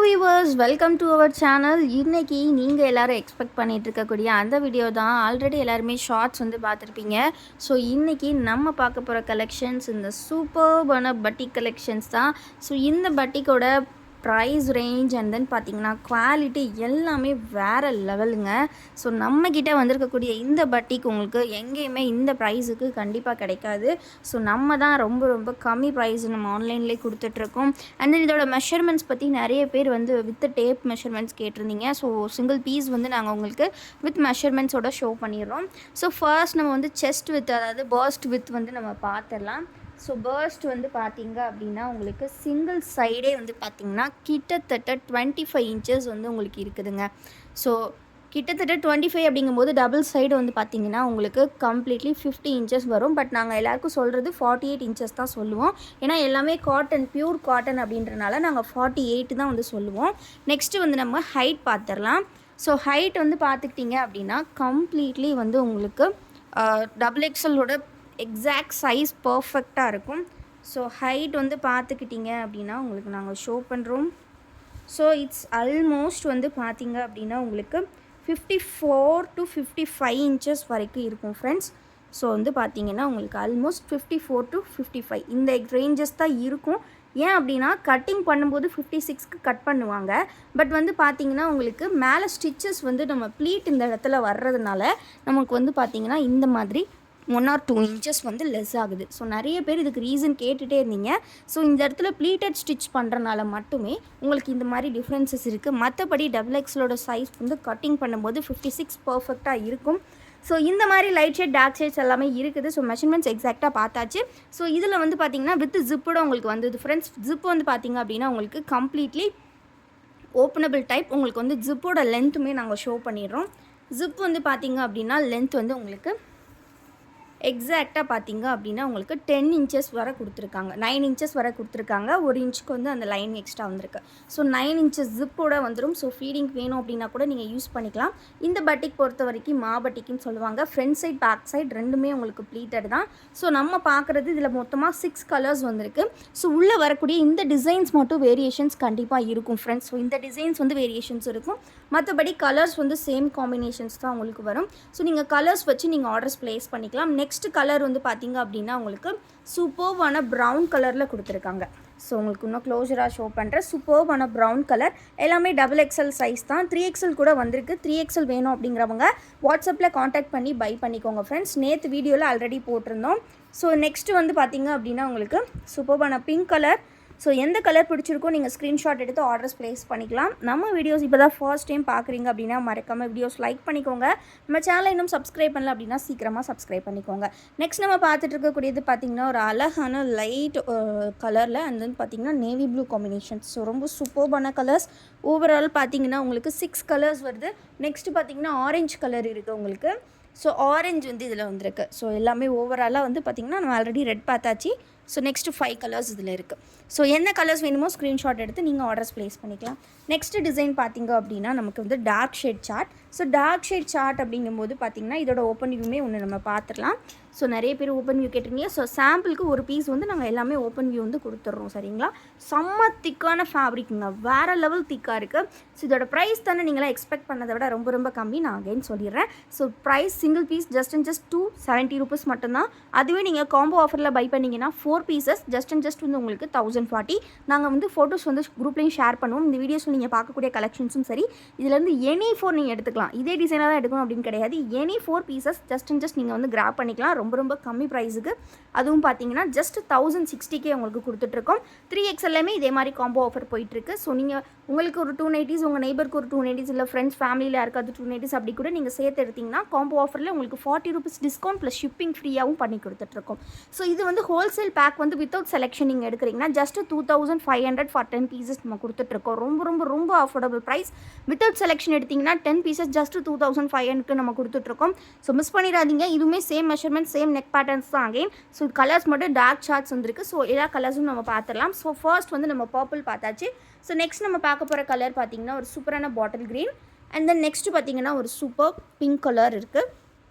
Viewers, welcome to our channel. இன்றைக்கி நீங்கள் எல்லோரும் எக்ஸ்பெக்ட் பண்ணிகிட்டு இருக்கக்கூடிய அந்த வீடியோ தான். ஆல்ரெடி எல்லாருமே ஷார்ட்ஸ் வந்து பார்த்துருப்பீங்க. ஸோ இன்றைக்கி நம்ம பார்க்க போகிற கலெக்ஷன்ஸ் இந்த சூப்பர்பான பட்டிக் கலெக்ஷன்ஸ் தான். ஸோ இந்த பட்டிக்கோட ப்ரைஸ் ரேஞ்ச் அண்ட் தென் பார்த்திங்கன்னா குவாலிட்டி எல்லாமே வேறு லெவலுங்க. ஸோ நம்மக்கிட்ட வந்திருக்கக்கூடிய இந்த பட்டிக் உங்களுக்கு எங்கேயுமே இந்த ப்ரைஸுக்கு கண்டிப்பாக கிடைக்காது. ஸோ நம்ம தான் ரொம்ப ரொம்ப கம்மி ப்ரைஸ் நம்ம ஆன்லைன்லேயே கொடுத்துட்ருக்கோம். அண்ட் தென் இதோட மெஷர்மெண்ட்ஸ் பற்றி நிறைய பேர் வந்து வித் டேப் மெஷர்மெண்ட்ஸ் கேட்டிருந்தீங்க. ஸோ சிங்கிள் பீஸ் வந்து நாங்கள் உங்களுக்கு வித் மெஷர்மெண்ட்ஸோட ஷோ பண்ணிடுறோம். ஸோ ஃபர்ஸ்ட் நம்ம வந்து செஸ்ட் வித், அதாவது பர்ஸ்ட் வித் வந்து நம்ம பார்த்துடலாம். ஸோ பர்ஸ்ட் வந்து பார்த்திங்க அப்படின்னா உங்களுக்கு சிங்கிள் சைடே வந்து பார்த்திங்கன்னா கிட்டத்தட்ட 25 இன்ச்சஸ் வந்து உங்களுக்கு இருக்குதுங்க. ஸோ கிட்டத்தட்ட 25 அப்படிங்கும்போது டபுள் சைடு வந்து பார்த்திங்கன்னா உங்களுக்கு கம்ப்ளீட்லி 50 இன்ச்சஸ் வரும். பட் நாங்கள் எல்லாருக்கும் சொல்கிறது 48 இன்ச்சஸ் தான் சொல்லுவோம். ஏன்னா எல்லாமே காட்டன், பியூர் காட்டன் அப்படின்றனால நாங்கள் 48 தான் வந்து சொல்லுவோம். நெக்ஸ்ட்டு வந்து நம்ம ஹைட் பார்த்துடலாம். ஸோ ஹைட் வந்து பார்த்துக்கிட்டிங்க அப்படின்னா கம்ப்ளீட்லி வந்து உங்களுக்கு டபுள் எக்ஸலோட எக்ஸாக்ட் சைஸ் பர்ஃபெக்டாக இருக்கும். ஸோ ஹைட் வந்து பார்த்துக்கிட்டிங்க அப்படின்னா உங்களுக்கு நாங்கள் ஷோ பண்ணுறோம். ஸோ இட்ஸ் ஆல்மோஸ்ட் வந்து பார்த்திங்க அப்படின்னா உங்களுக்கு 54 to 55 இன்ச்சஸ் வரைக்கும் இருக்கும் ஃப்ரெண்ட்ஸ். ஸோ வந்து பார்த்திங்கன்னா உங்களுக்கு ஆல்மோஸ்ட் 54 to 55 இந்த ரேஞ்சஸ் தான் இருக்கும். ஏன் அப்படின்னா கட்டிங் பண்ணும்போது 56க்கு கட் பண்ணுவாங்க. பட் வந்து பார்த்திங்கன்னா உங்களுக்கு மேலே ஸ்டிச்சஸ் வந்து நம்ம ப்ளீட் இந்த இடத்துல வர்றதுனால நமக்கு வந்து பார்த்திங்கன்னா இந்த மாதிரி 1 or 2 இன்ச்சஸ் வந்து லெஸ் ஆகுது. ஸோ நிறைய பேர் இதுக்கு ரீசன் கேட்டுகிட்டே இருந்தீங்க. ஸோ இந்த இடத்துல ப்ளீட்டட் ஸ்டிச் பண்ணுறனால மட்டுமே உங்களுக்கு இந்த மாதிரி டிஃப்ரென்சஸ் இருக்குது. மற்றபடி டபுள் எக்ஸலோட சைஸ் வந்து கட்டிங் பண்ணும்போது 56 பர்ஃபெக்டாக இருக்கும். ஸோ இந்த மாதிரி லைட் ஷேட், டார்க் ஷேட்ஸ் எல்லாமே இருக்குது. ஸோ மெஷர்மெண்ட்ஸ் எக்ஸாக்டாக பார்த்தாச்சு. ஸோ இதில் வந்து பார்த்திங்கன்னா வித் ஜிப்போட உங்களுக்கு வந்தது ஃப்ரெண்ட்ஸ். ஜிப் வந்து பார்த்திங்க அப்படின்னா உங்களுக்கு கம்ப்ளீட்லி ஓப்பனபிள் டைப். உங்களுக்கு வந்து ஜிப்போட லென்த்துமே நாங்கள் ஷோ பண்ணிடுறோம். ஜிப் வந்து பார்த்திங்க அப்படின்னா லென்த் வந்து உங்களுக்கு எக்ஸாக்டாக பார்த்திங்க அப்படின்னா உங்களுக்கு 10 இன்ச்சஸ் வரை கொடுத்துருக்காங்க. 9 இன்ச்சஸ் வரை கொடுத்துருக்காங்க. 1 இன்ச்சுக்கு வந்து அந்த லைன் எக்ஸ்ட்ரா வந்திருக்கு. ஸோ 9 இன்ச்சஸ் ஜிப்போட வந்துடும். ஸோ ஃபீடிங் வேணும் அப்படின்னா கூட நீங்கள் யூஸ் பண்ணிக்கலாம். இந்த பட்டிக் பொறுத்த வரைக்கும் பட்டிக்குன்னு சொல்லுவாங்க. ஃப்ரண்ட் சைட், பேக் சைட் ரெண்டுமே உங்களுக்கு ப்ளீட்டட் தான். ஸோ நம்ம பார்க்குறது இதில் மொத்தமாக 6 கலர்ஸ் வந்திருக்கு. ஸோ உள்ளே வரக்கூடிய இந்த டிசைன்ஸ் மட்டும் வேரியேஷன்ஸ் கண்டிப்பாக இருக்கும் ஃப்ரெண்ட்ஸ். ஸோ இந்த டிசைன்ஸ் வந்து வேரியேஷன்ஸ் இருக்கும். மற்றபடி கலர்ஸ் வந்து சேம் காம்பினேஷன்ஸ் தான் உங்களுக்கு வரும். ஸோ நீங்கள் கலர்ஸ் வச்சு நீங்கள் ஆர்டர்ஸ் ப்ளேஸ் பண்ணிக்கலாம். நெக்ஸ்ட் கலர் வந்து பார்த்திங்க அப்படின்னா உங்களுக்கு சூப்பர்வான ப்ரௌன் கலரில் கொடுத்துருக்காங்க. ஸோ உங்களுக்கு இன்னும் க்ளோஸராக ஷோ பண்ணுறேன். சூப்பர்வான ப்ரௌன் கலர். எல்லாமே டபுள் எக்ஸல் சைஸ் தான். 3XL கூட வந்திருக்கு. 3XL வேணும் அப்படிங்கிறவங்க வாட்ஸ்அப்பில் காண்டாக்ட் பண்ணி பை பண்ணிக்கோங்க ஃப்ரெண்ட்ஸ். நேற்று வீடியோவில் ஆல்ரெடி போட்டிருந்தோம். ஸோ நெக்ஸ்ட்டு வந்து பார்த்திங்க அப்படின்னா உங்களுக்கு சூப்பர்வான பிங்க் கலர். ஸோ எந்த கலர் பிடிச்சிருக்கோ நீங்கள் ஸ்க்ரீன்ஷாட் எடுத்து ஆர்டர்ஸ் ப்ளேஸ் பண்ணிக்கலாம். நம்ம வீடியோஸ் இப்போ தான் ஃபர்ஸ்ட் டைம் பார்க்குறீங்க அப்படின்னா மறக்காமல் வீடியோஸ் லைக் பண்ணிக்கோங்க. நம்ம சேனலை இன்னும் சப்ஸ்கிரைப் பண்ணல அப்படின்னா சீக்கிரமாக சப்ஸ்கிரைப் பண்ணிக்கோங்க. நெக்ஸ்ட் நம்ம பார்த்துட்டு இருக்கக்கூடியது பார்த்திங்கன்னா ஒரு அழகான லைட் கலரில் அண்ட் தென் பார்த்திங்கன்னா நேவி ப்ளூ காம்பினேஷன். ஸோ ரொம்ப சூப்பர்பான கலர்ஸ். ஓவரால் பார்த்திங்கன்னா உங்களுக்கு 6 கலர்ஸ் வருது. நெக்ஸ்ட்டு பார்த்திங்கன்னா ஆரஞ்சு கலர் இருக்குது உங்களுக்கு. ஸோ ஆரஞ்சு வந்து இதில் வந்திருக்கு. ஸோ எல்லாமே ஓவராலாக வந்து பார்த்திங்கன்னா நம்ம ஆல்ரெடி ரெட் பார்த்தாச்சு. ஸோ நெக்ஸ்ட்டு 5 கலர்ஸ் இதில் இருக்குது. ஸோ என்ன கலர்ஸ் வேணுமோ ஸ்க்ரீன்ஷாட் எடுத்து நீங்கள் ஆர்டர்ஸ் ப்ளேஸ் பண்ணிக்கலாம். நெக்ஸ்ட்டு டிசைன் பார்த்திங்க அப்படின்னா நமக்கு வந்து dark shade chart. So dark shade chart அப்படிங்கும்போது பார்த்திங்கன்னா இதோட ஓப்பன் வியூமே ஒன்று நம்ம பார்த்துடலாம். ஸோ நிறைய பேர் ஓப்பன் வியூ கேட்டிருக்கீங்க. ஸோ சாம்பிளுக்கு ஒரு பீஸ் வந்து நாங்கள் எல்லாமே ஓப்பன் வியூ வந்து கொடுத்துட்றோம். சரிங்களா? செம்ம திக்கான ஃபேப்ரிக்குங்க. வேறு லெவல் திக்காக இருக்குது. ஸோ இதோட ப்ரைஸ் தானே நீங்களாம் எக்ஸ்பெக்ட் பண்ணதை விட ரொம்ப ரொம்ப கம்மி. நான் அகைன் சொல்லிடுறேன். So price single piece just 270 rupees மட்டும்தான். அதுவே நீங்கள் காம்போ ஆஃபரில் பை பண்ணிங்கன்னா 4 பீசஸ் ஜஸ்ட் வந்து உங்களுக்கு 1040. நாங்கள் வந்து ஃபோட்டோஸ் வந்து குரூப்லேயும் ஷேர் பண்ணுவோம். இந்த வீடியோஸில் நீங்கள் பார்க்கக்கூடிய கலெக்ஷன்ஸும் சரி, இதுலேருந்து எனி 4 நீங்கள் எடுத்துக்கலாம். இதே டிசைனாக தான் எடுக்கணும் அப்படின்னு கிடையாது. எனி 4 பீசஸ் ஜஸ்ட் நீங்கள் வந்து கிராப் பண்ணிக்கலாம். ரொம்ப ரொம்ப கம்மி ப்ரைஸுக்கு. அதுவும் பார்த்தீங்கன்னா ஜஸ்ட் 1060 உங்களுக்கு கொடுத்துட்ருக்கோம். 3XLமே இதே மாதிரி காம்போ ஆஃபர் போயிட்டுருக்கு. ஸோ நீங்கள் உங்களுக்கு ஒரு 290s, உங்கள் நெய்பருக்கு ஒரு 290s, இல்லை ஃப்ரெண்ட்ஸ் ஃபேமிலியில் யாருக்காவது 290s அப்படி கூட நீங்கள் சேர்த்து எடுத்திங்கன்னா காம்போ ஆஃபரில் உங்களுக்கு 40 rupees டிஸ்கவுண்ட் ப்ளஸ் ஷிப்பிங் ஃப்ரீயாகவும் பண்ணி கொடுத்துட்ருக்கோம். ஸோ இது வந்து ஹோல்சேல் பேக் வந்து வித்தவுட் செலெக்ஷன் நீங்கள் எடுக்கிறீங்கன்னா ஜஸ்ட் 2500 ஃபார் 10 பீசஸ் நம்ம கொடுத்துட்ருக்கோம். ரொம்ப ரொம்ப ரொம்ப அஃபோர்டபுள் ப்ரைஸ். வித்தவுட் செலெக்ஷன் எடுத்திங்கன்னா 10 பீசஸ் ஜஸ்ட் 2500 நம்ம கொடுத்துட்ருக்கோம். ஸோ மிஸ் பண்ணிடாதீங்க. இதுவுமே same measurement, same neck patterns தான் அகைன். ஸோ கலர்ஸ் மட்டும் டார்க் சார்ட்ஸ் வந்துருக்கு. ஸோ எல்லா கலர்ஸும் நம்ம பார்த்துடலாம். ஸோ ஃபர்ஸ்ட் வந்து நம்ம பர்பிள் பார்த்தாச்சு. ஸோ நெக்ஸ்ட் நம்ம பார்க்க போகிற கலர் பார்த்திங்கன்னா ஒரு சூப்பரான bottle green. And then next பார்த்திங்கன்னா ஒரு சூப்பர் பிங்க் கலர் இருக்குது.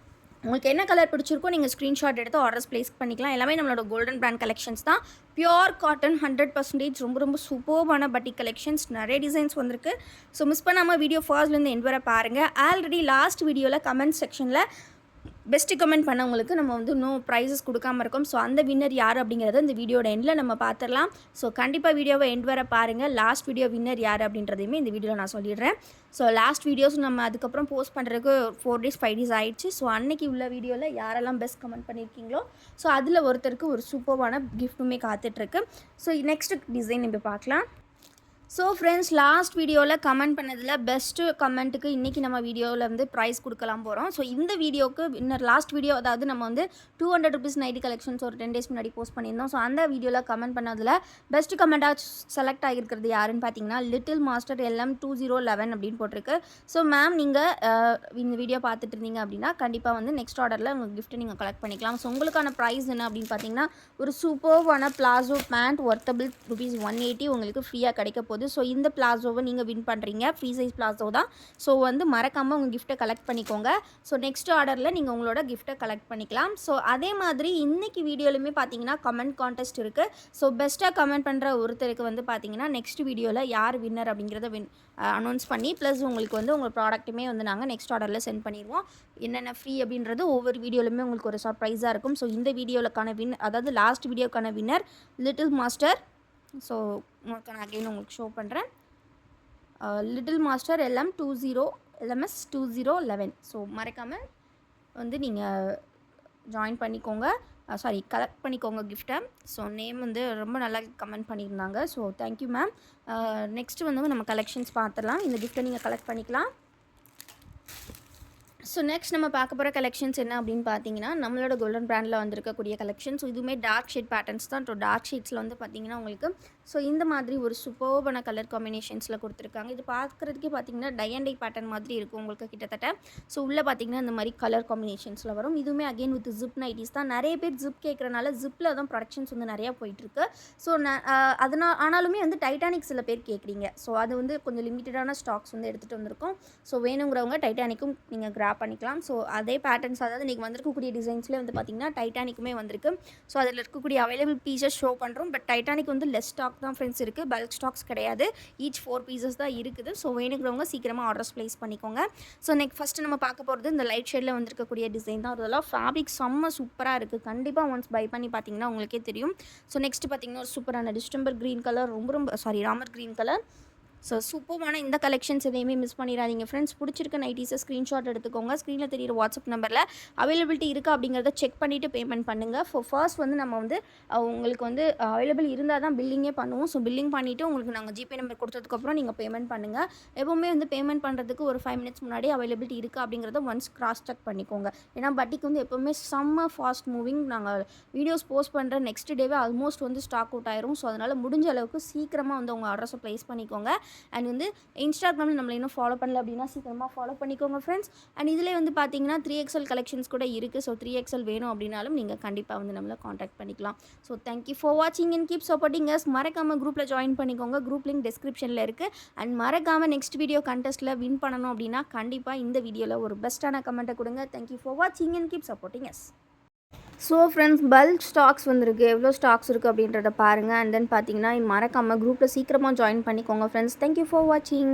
உங்களுக்கு என்ன கலர் பிடிச்சிருக்கோ நீங்கள் ஸ்க்ரீன்ஷாட் எடுத்து ஆர்டர்ஸ் ப்ளேஸ் பண்ணிக்கலாம். எல்லாமே நம்மளோட கோல்டன் பிராண்ட் கலெக்ஷன்ஸ் தான். பியூர் காட்டன் 100% ரொம்ப ரொம்ப சூப்பர்பான பட்டிக் கலெக்ஷன்ஸ். நிறைய டிசைன்ஸ் வந்திருக்கு. ஸோ மிஸ் பண்ணாமல் வீடியோ ஃபர்ஸ்ட்லேருந்து எண்ட் வரை பாருங்கள். ஆல்ரெடி லாஸ்ட் வீடியோவில் கமெண்ட் செக்ஷனில் பெஸ்ட்டு கமெண்ட் பண்ணவங்களுக்கு நம்ம வந்து இன்னும் ப்ரைஸஸ் கொடுக்காம இருக்கோம். ஸோ அந்த வின்னர் யார் அப்படிங்கிறத இந்த வீடியோட எண்டில் நம்ம பார்த்துடலாம். ஸோ கண்டிப்பாக வீடியோவை எண்ட் வர பாருங்கள். லாஸ்ட் வீடியோ வின்னர் யார் அப்படின்றதையுமே இந்த வீடியோவில் நான் சொல்லிடுறேன். ஸோ லாஸ்ட் வீடியோஸ் நம்ம அதுக்கப்புறம் போஸ்ட் பண்ணுறதுக்கு 4 days 5 days ஆயிடுச்சு. ஸோ அன்றைக்கி உள்ள வீடியோவில் யாரெல்லாம் பெஸ்ட் கமெண்ட் பண்ணியிருக்கீங்களோ ஸோ அதில் ஒருத்தருக்கு ஒரு சூப்பர்வான கிஃப்ட்டுமே காத்துட்ருக்கு. ஸோ நெக்ஸ்ட் டிசைன் இப்போ பார்க்கலாம். ஸோ ஃப்ரெண்ட்ஸ், லாஸ்ட் வீடியோவில் கமெண்ட் பண்ணதில் பெஸ்ட்டு கமெண்ட்டுக்கு இன்றைக்கி நம்ம வீடியோவில் வந்து ப்ரைஸ் கொடுக்கலாம் போகிறோம். ஸோ இந்த வீடியோவுக்கு இன்னர் லாஸ்ட் வீடியோ, அதாவது நம்ம வந்து 200 rupees நைட்டி கலெக்ஷன்ஸ் ஒரு 10 days முன்னாடி போஸ்ட் பண்ணியிருந்தோம். ஸோ அந்த வீடியோவில் கமெண்ட் பண்ணதில் பெஸ்ட்டு கமெண்ட்டாக செலக்ட் ஆகியிருக்கிறது யாருன்னு பார்த்தீங்கன்னா லிட்டில் மாஸ்டர் LM2011 அப்படின்னு போட்டிருக்கு. ஸோ மேம், நீங்கள் இந்த வீடியோ பார்த்துட்டு இருந்தீங்க அப்படின்னா கண்டிப்பாக வந்து நெக்ஸ்ட் ஆர்டரில் உங்கள் கிஃப்ட்டை நீங்கள் கலெக்ட் பண்ணிக்கலாம். ஸோ உங்களுக்கான ப்ரைஸ் என்ன அப்படின்னு பார்த்தீங்கன்னா ஒரு சூப்பர்வான பிளாசோ பேண்ட் ஒர்த்தபிள் ₹180 உங்களுக்கு ஃப்ரீயாக கிடைக்க போகுது. ஸோ இந்த பிளாசோவை நீங்கள் வின் பண்ணுறீங்க. ஃப்ரீ சைஸ் பிளாசோ தான். ஸோ வந்து மறக்காமல் உங்கள் கிஃப்ட்டை கலெக்ட் பண்ணிக்கோங்க. ஸோ நெக்ஸ்ட் ஆர்டரில் நீங்கள் உங்களோட கிஃப்ட்டை கலெக்ட் பண்ணிக்கலாம். ஸோ அதே மாதிரி இன்றைக்கி வீடியோலையுமே பார்த்தீங்கன்னா கமெண்ட் கான்டெஸ்ட் இருக்குது. ஸோ பெஸ்ட்டாக கமெண்ட் பண்ணுற ஒருத்தருக்கு வந்து பார்த்தீங்கன்னா நெக்ஸ்ட் வீடியோவில் யார் வின்னர் அப்படிங்கிறத அனௌன்ஸ் பண்ணி ப்ளஸ் உங்களுக்கு வந்து உங்கள் ப்ராடக்ட்டுமே வந்து நாங்கள் நெக்ஸ்ட் ஆர்டரில் சென்ட் பண்ணிடுவோம். என்னென்ன ஃப்ரீ அப்படின்றது ஒவ்வொரு வீடியோலையுமே உங்களுக்கு ஒரு சர்ப்ரைஸாக இருக்கும். ஸோ இந்த வீடியோவுக்கான அதாவது லாஸ்ட் வீடியோக்கான வின்னர் லிட்டில் மாஸ்டர். ஸோ உங்களுக்கு நான் அகெயின் உங்களுக்கு ஷோ பண்ணுறேன். Little master LMS2011. ஸோ மறக்காமல் வந்து நீங்கள் ஜாயின் பண்ணிக்கோங்க. கலெக்ட் பண்ணிக்கோங்க கிஃப்ட்டை. ஸோ நேம் வந்து ரொம்ப நல்லா கமெண்ட் பண்ணியிருந்தாங்க. So thank you ma'am. நெக்ஸ்ட்டு வந்து நம்ம கலெக்ஷன்ஸ் பார்த்துடலாம். இந்த கிஃப்ட்டை நீங்கள் கலெக்ட் பண்ணிக்கலாம். ஸோ நெக்ஸ்ட் நம்ம பார்க்க போகிற கலெக்ஷன்ஸ் என்ன அப்படின்னு பார்த்தீங்கன்னா நம்மளோட கோல்டன் பிராண்டில் வந்திருக்கக்கூடிய கலெக்ஷன்ஸ். இதுவுமே டார்க் ஷேட் பேட்டர்ன்ஸ் தான். ஸோ டார்க் ஷேட்ஸில் வந்து பார்த்தீங்கன்னா உங்களுக்கு ஸோ இந்த மாதிரி ஒரு சூப்பர்பான கலர் காம்பினேஷன்ஸில் கொடுத்துருக்காங்க. இது பார்க்குறதுக்கே பார்த்தீங்கன்னா டை அண்ட் டை பேட்டர்ன் மாதிரி இருக்கும் உங்களுக்கு கிட்டத்தட்ட. ஸோ உள்ளே பார்த்தீங்கன்னா இந்த மாதிரி கலர் காம்பினேஷன்ஸில் வரும். இதுவுமே அகெயின் வித் ஜிப் நைட்டிஸ் தான். நிறைய பேர் ஜிப் கேட்குறனால ஜிப்பில் தான் ப்ரொடக்ஷன்ஸ் வந்து நிறையா போயிட்டுருக்கு. ஸோ ஆனாலுமே வந்து டைட்டானிக் சில பேர் கேட்குறீங்க. ஸோ அது வந்து கொஞ்சம் லிமிட்டடான ஸ்டாக்ஸ் வந்து எடுத்துகிட்டு வந்திருக்கோம். ஸோ வேணுங்கிறவங்க டைட்டானிக்கும் நீங்கள் கிராப் பண்ணிக்கலாம். ஸோ அதே பேட்டர்ன்ஸ், அதாவது இன்றைக்கி வந்திருக்கக்கூடிய டிசைன்ஸ்லேயே வந்து பார்த்திங்கன்னா டைட்டானிக்குமே வந்திருக்கு. ஸோ அதில் இருக்கக்கூடிய அவைலபிள் பீசஸ் ஷோ பண்ணுறோம். பட் டைட்டானிக் வந்து லெஸ் ஸ்டாக் தான் ஃப்ரெண்ட்ஸ் இருக்குது. பல்க் ஸ்டாக்ஸ் கிடையாது. ஈச் 4 pieces தான் இருக்குது. ஸோ வேணுங்கிறவங்க சீக்கிரமாக ஆர்டர்ஸ் ப்ளேஸ் பண்ணிக்கோங்க. ஸோ ஃபஸ்ட்டு நம்ம பார்க்க போகிறது இந்த லைட் ஷேடில் வந்திருக்கக்கூடிய டிசைன் தான். அதெல்லாம் ஃபேப்ரிக் செம்ம சூப்பராக இருக்குது. கண்டிப்பாக ஒன்ஸ் பை பண்ணி பார்த்தீங்கன்னா உங்களுக்கே தெரியும். ஸோ நெக்ஸ்ட்டு பார்த்திங்கன்னா ஒரு சூப்பரான distemper green colour, Ramar green colour. So சூப்பரான இந்த கலெக்ஷன்ஸ் எதையுமே மிஸ் பண்ணிடாதீங்க ஃப்ரெண்ட்ஸ். பிடிச்சிருக்க நைட்டிஸை ஸ்க்ரீன்ஷாட் எடுத்துக்கோங்க. ஸ்க்ரீனில் தெரியிற வாட்ஸ்அப் நம்பரில் அவைலபிலிட்டி இருக்கா அப்படிங்கிறத செக் பண்ணிவிட்டு பேமெண்ட் பண்ணுங்கள். ஃபர்ஸ்ட் வந்து நம்ம வந்து உங்களுக்கு வந்து அவைலபிள் இருந்தால் தான் பில்லிங்கே பண்ணுவோம். ஸோ பில்லிங் பண்ணிவிட்டு உங்களுக்கு நாங்கள் ஜிபே நம்பர் கொடுத்ததுக்கப்புறம் நீங்கள் பேமெண்ட் பண்ணுங்கள். எப்போவுமே வந்து பேமெண்ட் பண்ணுறதுக்கு ஒரு 5 minutes முன்னாடி அவைலபிலிட்டி இருக்கா அப்படிங்கிறத ஒன்ஸ் கிராஸ் செக் பண்ணிக்கோங்க. ஏன்னா பட்டிக்கு வந்து எப்போவுமே செம்ம ஃபாஸ்ட் மூவிங். நாங்கள் வீடியோஸ் போஸ்ட் பண்ணுற நெக்ஸ்ட் டேவே ஆல்மோஸ்ட் வந்து ஸ்டாக் அவுட் ஆயிரும். ஸோ அதனால் முடிஞ்ச அளவுக்கு சீக்கிரமாக வந்து உங்கள் அட்ரஸை ப்ளேஸ் பண்ணிக்கோங்க. அண்ட் வந்து இன்ஸ்டாகிராமில் நம்மளை இன்னும் ஃபாலோ பண்ணல அப்படின்னா சீக்கிரமாக ஃபாலோ பண்ணிக்கோங்க ஃப்ரெண்ட்ஸ். அண்ட் இதிலே வந்து பார்த்தீங்கன்னா 3XL கலெக்ஷன்ஸ் கூட இருக்குது. ஸோ 3XL வேணும் அப்படின்னாலும் நீங்கள் கண்டிப்பாக வந்து நம்மளை காண்டாக்ட் பண்ணிக்கலாம். ஸோ தேங்க்யூ ஃபார் வாட்சிங் அண்ட் கீப் சப்போர்ட்டிங் அஸ். மறக்காமல் குரூப்பில் ஜாயின் பண்ணிக்கோங்க. குரூப் லிங்க் டிஸ்கிரிப்ஷனில் இருக்குது. அண்ட் மறக்காமல் நெக்ஸ்ட் வீடியோ கண்டெஸ்ட்டில் வின் பண்ணணும் அப்படின்னா கண்டிப்பாக இந்த வீடியோவில் ஒரு பெஸ்ட்டான கமெண்ட்டை கொடுங்க. தேங்க்யூ ஃபார் வாட்சிங் and keep supporting us. So friends, bulk stocks வந்திருக்கு. எவ்வளோ ஸ்டாக்ஸ் இருக்குது அப்படின்றத பாருங்கள். அண்ட் தென் பார்த்தீங்கன்னா மறக்காமல் குரூப்பில் சீக்கிரமாக ஜாயின் பண்ணிக்கோங்க ஃப்ரெண்ட்ஸ். தேங்க்யூ ஃபார் வாட்சிங்.